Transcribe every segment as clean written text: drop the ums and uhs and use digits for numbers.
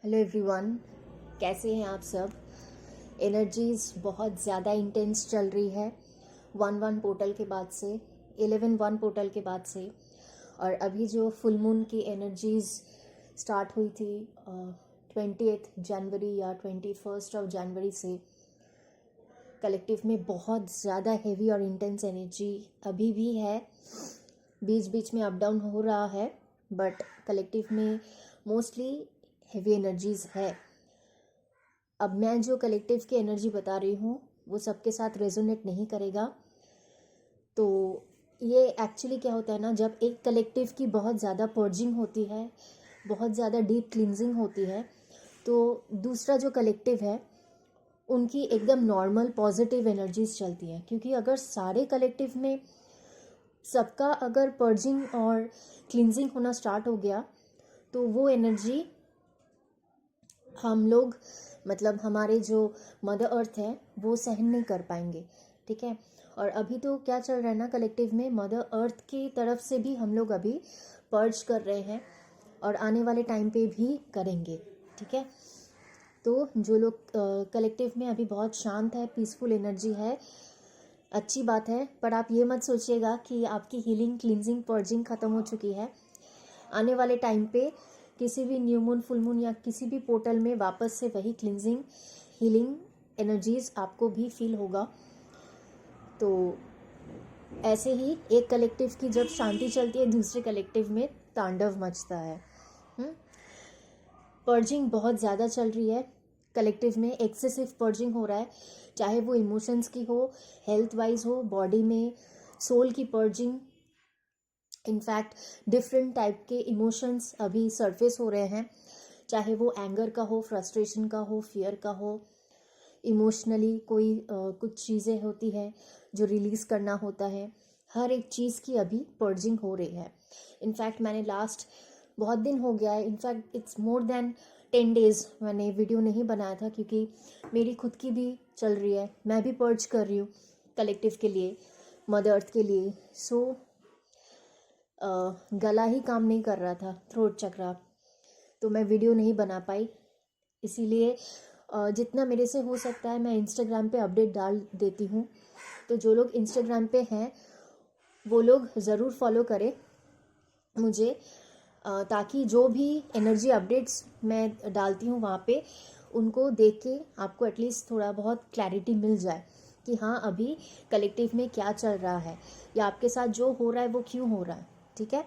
Hello everyone, कैसे हैं आप सब। एनर्जीज बहुत ज़्यादा इंटेंस चल रही है 1-1 पोर्टल के बाद से, 11-1 पोर्टल के बाद से। और अभी जो फुल मून की एनर्जीज स्टार्ट हुई थी 28 जनवरी या 21 से कलेक्टिव में बहुत ज़्यादा हैवी और इंटेंस एनर्जी अभी भी है। बीच बीच में अप डाउन हो रहा है, बट कलेक्टिव में मोस्टली हैवी एनर्जीज है। अब मैं जो कलेक्टिव की एनर्जी बता रही हूँ वो सबके साथ रेजोनेट नहीं करेगा। तो ये एक्चुअली क्या होता है ना, जब एक कलेक्टिव की बहुत ज़्यादा पर्जिंग होती है, बहुत ज़्यादा डीप क्लिनजिंग होती है, तो दूसरा जो कलेक्टिव है उनकी एकदम नॉर्मल पॉजिटिव एनर्जीज चलती हैं। क्योंकि अगर सारे कलेक्टिव में सबका अगर पर्जिंग और क्लिनजिंग होना स्टार्ट हो गया तो वो एनर्जी हम लोग, मतलब हमारे जो मदर अर्थ है वो सहन नहीं कर पाएंगे। ठीक है। और अभी तो क्या चल रहा है ना, कलेक्टिव में मदर अर्थ की तरफ से भी हम लोग अभी पर्ज कर रहे हैं और आने वाले टाइम पे भी करेंगे। ठीक है। तो जो लोग कलेक्टिव में अभी बहुत शांत है, पीसफुल एनर्जी है, अच्छी बात है। पर आप ये मत सोचिएगा कि आपकी हीलिंग, क्लिनजिंग, पर्जिंग ख़त्म हो चुकी है। आने वाले टाइम पे किसी भी न्यू मून, फुल मून या किसी भी पोर्टल में वापस से वही क्लिनजिंग, हीलिंग एनर्जीज आपको भी फील होगा। तो ऐसे ही एक कलेक्टिव की जब शांति चलती है, दूसरे कलेक्टिव में तांडव मचता है। पर्जिंग बहुत ज़्यादा चल रही है कलेक्टिव में, एक्सेसिव पर्जिंग हो रहा है, चाहे वो इमोशंस की हो, हेल्थ वाइज हो, बॉडी में सोल की पर्जिंग। इनफैक्ट डिफरेंट टाइप के इमोशंस अभी सरफेस हो रहे हैं, चाहे वो एंगर का हो, फ्रस्ट्रेशन का हो, फियर का हो। इमोशनली कोई कुछ चीज़ें होती है जो रिलीज़ करना होता है, हर एक चीज़ की अभी पर्जिंग हो रही है। इनफैक्ट मैंने लास्ट बहुत दिन हो गया है, in fact it's more than 10 days मैंने वीडियो नहीं बनाया था, क्योंकि मेरी खुद की भी चल रही है, मैं भी पर्ज कर रही हूँ कलेक्टिव के लिए, मदर अर्थ के लिए। सो गला ही काम नहीं कर रहा था, थ्रोट चक्रा, तो मैं वीडियो नहीं बना पाई। इसीलिए जितना मेरे से हो सकता है मैं इंस्टाग्राम पे अपडेट डाल देती हूँ। तो जो लोग इंस्टाग्राम पे हैं वो लोग ज़रूर फॉलो करें मुझे, ताकि जो भी एनर्जी अपडेट्स मैं डालती हूँ वहाँ पे उनको देख के आपको एटलीस्ट थोड़ा बहुत क्लैरिटी मिल जाए कि हाँ अभी कलेक्टिव में क्या चल रहा है या आपके साथ जो हो रहा है वो क्यों हो रहा है। ठीक है।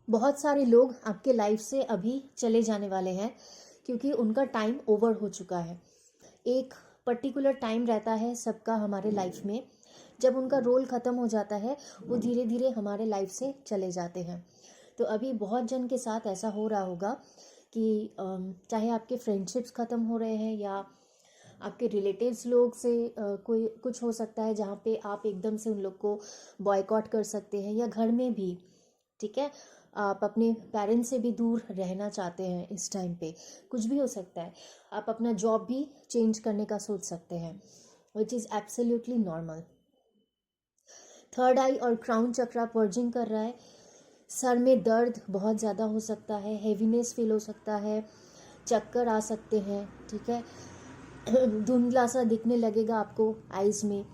बहुत सारे लोग आपके लाइफ से अभी चले जाने वाले हैं क्योंकि उनका टाइम ओवर हो चुका है। एक पर्टिकुलर टाइम रहता है सबका हमारे लाइफ में, जब उनका रोल ख़त्म हो जाता है वो धीरे धीरे हमारे लाइफ से चले जाते हैं। तो अभी बहुत जन के साथ ऐसा हो रहा होगा कि चाहे आपके फ्रेंडशिप्स ख़त्म हो रहे हैं या आपके रिलेटिव्स लोग से कोई कुछ हो सकता है जहाँ पे आप एकदम से उन लोग को बॉयकॉट कर सकते हैं, या घर में भी। ठीक है। आप अपने पेरेंट्स से भी दूर रहना चाहते हैं इस टाइम पे, कुछ भी हो सकता है। आप अपना जॉब भी चेंज करने का सोच सकते हैं, which is absolutely normal. Third eye और क्राउन चक्रा पर्जिंग कर रहा है। सर में दर्द बहुत ज़्यादा हो सकता है, हेवीनेस फील हो सकता है, चक्कर आ सकते हैं। ठीक है। धुंधला सा दिखने लगेगा आपको आइज़ में।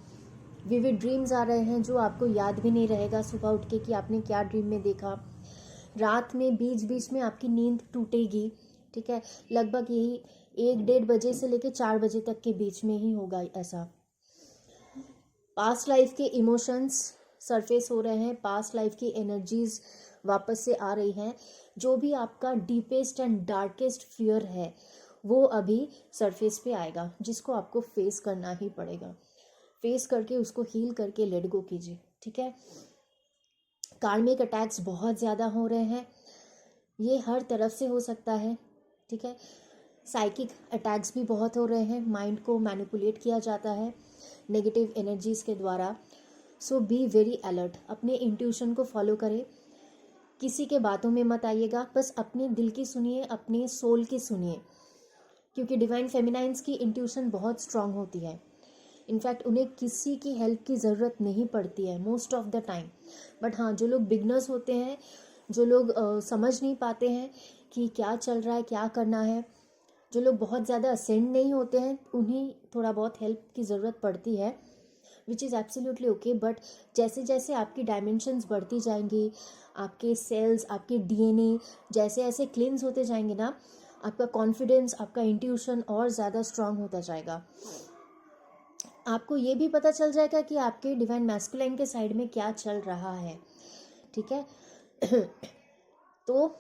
विविड ड्रीम्स आ रहे हैं जो आपको याद भी नहीं रहेगा सुबह उठ के कि आपने क्या ड्रीम में देखा। रात में बीच बीच में आपकी नींद टूटेगी। ठीक है। लगभग यही 1-1:30 बजे से लेकर 4 बजे तक के बीच में ही होगा ऐसा। पास्ट लाइफ के इमोशंस सरफेस हो रहे हैं, पास्ट लाइफ की एनर्जीज वापस से आ रही हैं। जो भी आपका डीपेस्ट एंड डार्केस्ट फियर है वो अभी सरफेस पे आएगा, जिसको आपको फेस करना ही पड़ेगा। फेस करके उसको हील करके लेट गो कीजिए। ठीक है। कार्मिक अटैक्स बहुत ज़्यादा हो रहे हैं, ये हर तरफ से हो सकता है। ठीक है। साइकिक अटैक्स भी बहुत हो रहे हैं, माइंड को मैनिपुलेट किया जाता है नेगेटिव एनर्जीज के द्वारा। सो बी वेरी अलर्ट, अपने इंट्यूशन को फॉलो करें, किसी के बातों में मत आइएगा, बस अपने दिल की सुनिए, अपने सोल की सुनिए, क्योंकि डिवाइन फेमिनाइंस की इंट्यूशन बहुत स्ट्रांग होती है। इनफैक्ट उन्हें किसी की हेल्प की ज़रूरत नहीं पड़ती है most of the time. But हाँ, जो लोग बिगनर्स होते हैं, जो लोग समझ नहीं पाते हैं कि क्या चल रहा है, क्या करना है, जो लोग बहुत ज़्यादा असेंड नहीं होते हैं, उन्हें थोड़ा बहुत हेल्प की ज़रूरत पड़ती है, विच इज़ एब्सोल्युटली ओके। बट जैसे जैसे आपकी डायमेंशंस बढ़ती जाएंगी, आपके सेल्स, आपके डीएनए जैसे ऐसे क्लींस होते जाएंगे ना, आपका कॉन्फिडेंस, आपका इंट्यूशन और ज़्यादा स्ट्रांग होता जाएगा। आपको ये भी पता चल जाएगा कि आपके डिवाइन मैस्कुलाइन के साइड में क्या चल रहा है, ठीक है। तो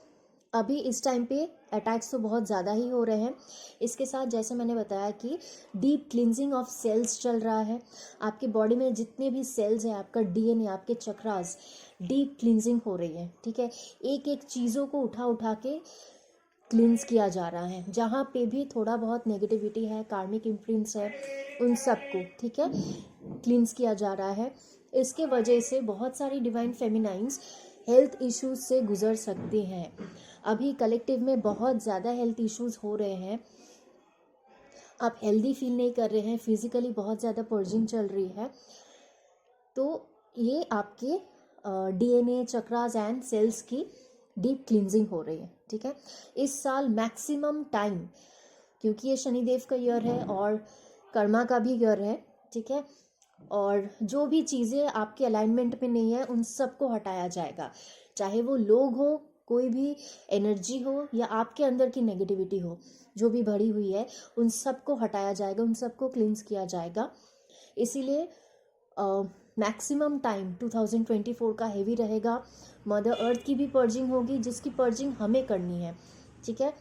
अभी इस टाइम पे अटैक्स तो बहुत ज़्यादा ही हो रहे हैं। इसके साथ जैसे मैंने बताया कि डीप क्लिनजिंग ऑफ सेल्स चल रहा है। आपकी बॉडी में जितने भी सेल्स हैं, आपका डीएनए, आपके चक्रास, डीप क्लिनजिंग हो रही है, ठीक है। एक एक चीज़ों को उठा उठा के क्लींस किया जा रहा है। जहाँ पे भी थोड़ा बहुत नेगेटिविटी है, कार्मिक इम्प्रिंट्स है, उन सबको, ठीक है, क्लींस किया जा रहा है। इसके वजह से बहुत सारी डिवाइन फेमिनाइंस हेल्थ इश्यूज से गुजर सकते हैं। अभी कलेक्टिव में बहुत ज़्यादा हेल्थ इश्यूज हो रहे हैं। आप हेल्दी फील नहीं कर रहे हैं, फिजिकली बहुत ज़्यादा पर्जिंग चल रही है। तो ये आपके डीएनए, चक्रास एंड सेल्स की डीप क्लींजिंग हो रही है, ठीक है। इस साल मैक्सिमम टाइम, क्योंकि ये शनिदेव का ईयर है और कर्मा का भी ईयर है, ठीक है, और जो भी चीज़ें आपके अलाइनमेंट में नहीं है उन सबको हटाया जाएगा। चाहे वो लोग हो, कोई भी एनर्जी हो, या आपके अंदर की नेगेटिविटी हो जो भी भरी हुई है, उन सबको हटाया जाएगा, उन सबको क्लींस किया जाएगा। इसीलिए मैक्सिमम टाइम 2024 का हेवी रहेगा। मदर अर्थ की भी पर्जिंग होगी, जिसकी पर्जिंग हमें करनी है, ठीक है।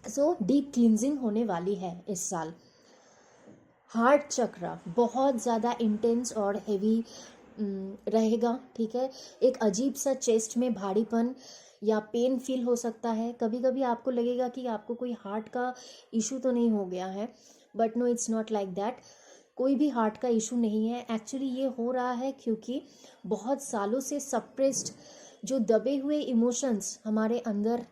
सो डीप क्लींजिंग होने वाली है इस साल। हार्ट चक्र बहुत ज़्यादा इंटेंस और हेवी रहेगा, ठीक है। एक अजीब सा चेस्ट में भारीपन या पेन फील हो सकता है। कभी कभी आपको लगेगा कि आपको कोई हार्ट का इशू तो नहीं हो गया है, but no, it's not like that. कोई भी हार्ट का इशू नहीं है। एक्चुअली ये हो रहा है क्योंकि बहुत सालों से सप्रेस्ड जो दबे हुए इमोशंस हमारे अंदर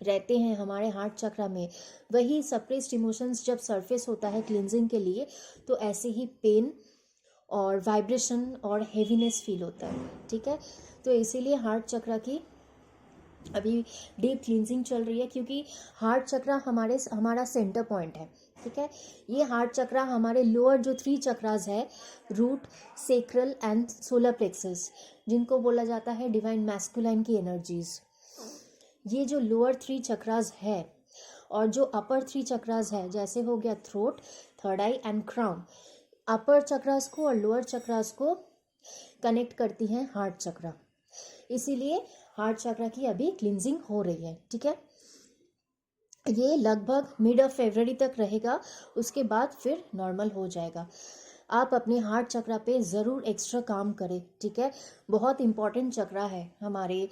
रहते हैं, हमारे हार्ट चक्र में, वही सप्रेस्ड इमोशंस जब सरफेस होता है क्लींजिंग के लिए, तो ऐसे ही पेन और वाइब्रेशन और हेवीनेस फील होता है, ठीक है। तो इसीलिए हार्ट चक्र की अभी डीप क्लींजिंग चल रही है, क्योंकि हार्ट चक्र हमारा सेंटर पॉइंट है, ठीक है। ये हार्ट चक्र हमारे लोअर जो 3 चक्रास है, root, sacral and solar plexus, जिनको बोला जाता है डिवाइन मैस्कुलाइन की एनर्जीज। ये जो लोअर 3 चक्रास है और जो अपर 3 चक्रास है, जैसे हो गया throat, third eye and crown, upper chakras को और लोअर चक्रास को कनेक्ट करती हैं हार्ट चक्र। इसीलिए हार्ट चक्र की अभी क्लींजिंग हो रही है, ठीक है। ये लगभग मिड ऑफ फरवरी तक रहेगा, उसके बाद फिर नॉर्मल हो जाएगा। आप अपने हार्ट चक्र पे ज़रूर एक्स्ट्रा काम करें, ठीक है। बहुत इम्पॉर्टेंट चक्र है हमारे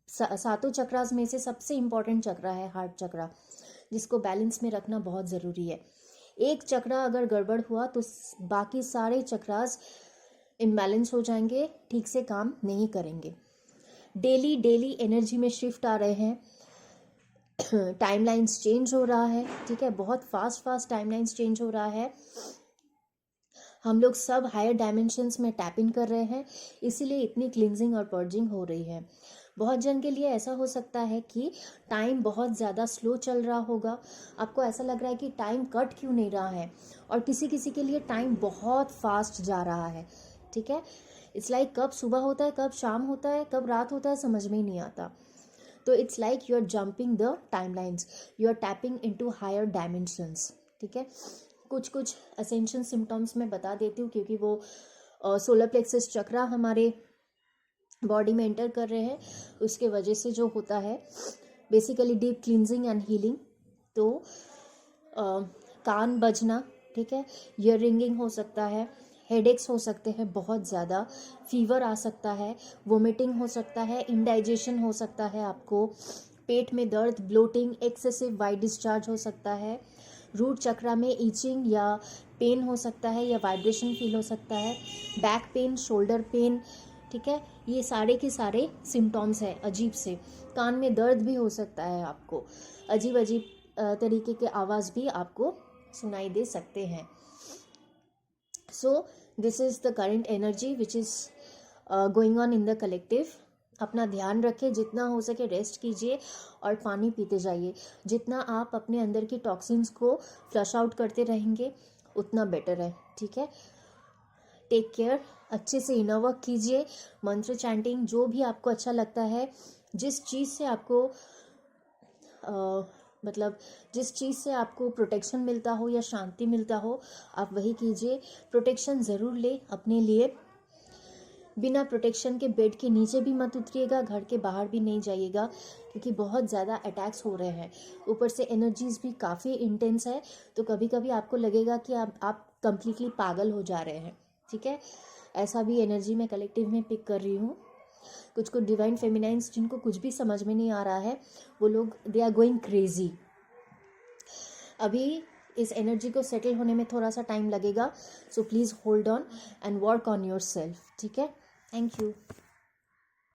7 चक्रास में से सबसे इम्पॉर्टेंट चक्र है हार्ट चक्र, जिसको बैलेंस में रखना बहुत ज़रूरी है। एक चक्र अगर गड़बड़ हुआ तो बाकी सारे चक्रास इम्बैलेंस हो जाएंगे, ठीक से काम नहीं करेंगे। डेली एनर्जी में शिफ्ट आ रहे हैं, टाइमलाइंस चेंज हो रहा है, ठीक है। बहुत फास्ट टाइमलाइंस चेंज हो रहा है। हम लोग सब हायर डायमेंशंस में टैप इन कर रहे हैं, इसीलिए इतनी क्लींजिंग और पर्जिंग हो रही है। बहुत जन के लिए ऐसा हो सकता है कि टाइम बहुत ज़्यादा स्लो चल रहा होगा, आपको ऐसा लग रहा है कि टाइम कट क्यों नहीं रहा है, और किसी किसी के लिए टाइम बहुत फास्ट जा रहा है, ठीक है। इट्स लाइक कब सुबह होता है, कब शाम होता है, कब रात होता है, समझ में ही नहीं आता। तो it's like you are jumping the timelines, you are tapping into higher dimensions, ठीक है। कुछ असेंशन सिम्टम्स मैं बता देती हूँ, क्योंकि वो सोलर प्लेक्सस चक्र हमारे बॉडी में एंटर कर रहे हैं, उसके वजह से जो होता है basically deep cleansing and healing. तो कान बजना, ठीक है, ईयर रिंगिंग हो सकता है, हेडेक्स हो सकते हैं बहुत ज़्यादा, फीवर आ सकता है, वोमिटिंग हो सकता है, इंडाइजेशन हो सकता है, आपको पेट में दर्द, ब्लोटिंग, एक्सेसिव वाइट डिस्चार्ज हो सकता है, रूट चक्र में ईचिंग या पेन हो सकता है या वाइब्रेशन फील हो सकता है, बैक पेन, शोल्डर पेन, ठीक है। ये सारे के सारे सिम्टम्स हैं अजीब से। कान में दर्द भी हो सकता है, आपको अजीब तरीके के आवाज़ भी आपको सुनाई दे सकते हैं। So this is the current energy which is going on in the collective. अपना ध्यान रखें, जितना हो सके रेस्ट कीजिए और पानी पीते जाइए। जितना आप अपने अंदर की टॉक्सिन्स को फ्लश आउट करते रहेंगे उतना बेटर है, ठीक है। टेक केयर, अच्छे से इनर वर्क कीजिए, मंत्र चैंटिंग, जो भी आपको अच्छा लगता है, जिस चीज़ से आपको मतलब जिस चीज़ से आपको प्रोटेक्शन मिलता हो या शांति मिलता हो आप वही कीजिए। प्रोटेक्शन ज़रूर ले अपने लिए, बिना प्रोटेक्शन के बेड के नीचे भी मत उतरिएगा, घर के बाहर भी नहीं जाइएगा, क्योंकि बहुत ज़्यादा अटैक्स हो रहे हैं। ऊपर से एनर्जीज भी काफ़ी इंटेंस है, तो कभी कभी आपको लगेगा कि आप कंप्लीटली पागल हो जा रहे हैं, ठीक है। ऐसा भी एनर्जी मैं कलेक्टिव में पिक कर रही हूँ। कुछ डिवाइन फेमिनाइंस जिनको कुछ भी समझ में नहीं आ रहा है, वो लोग दे आर गोइंग क्रेजी। अभी इस एनर्जी को सेटल होने में थोड़ा सा टाइम लगेगा, so please hold on and work on your self, ठीक है। Thank you.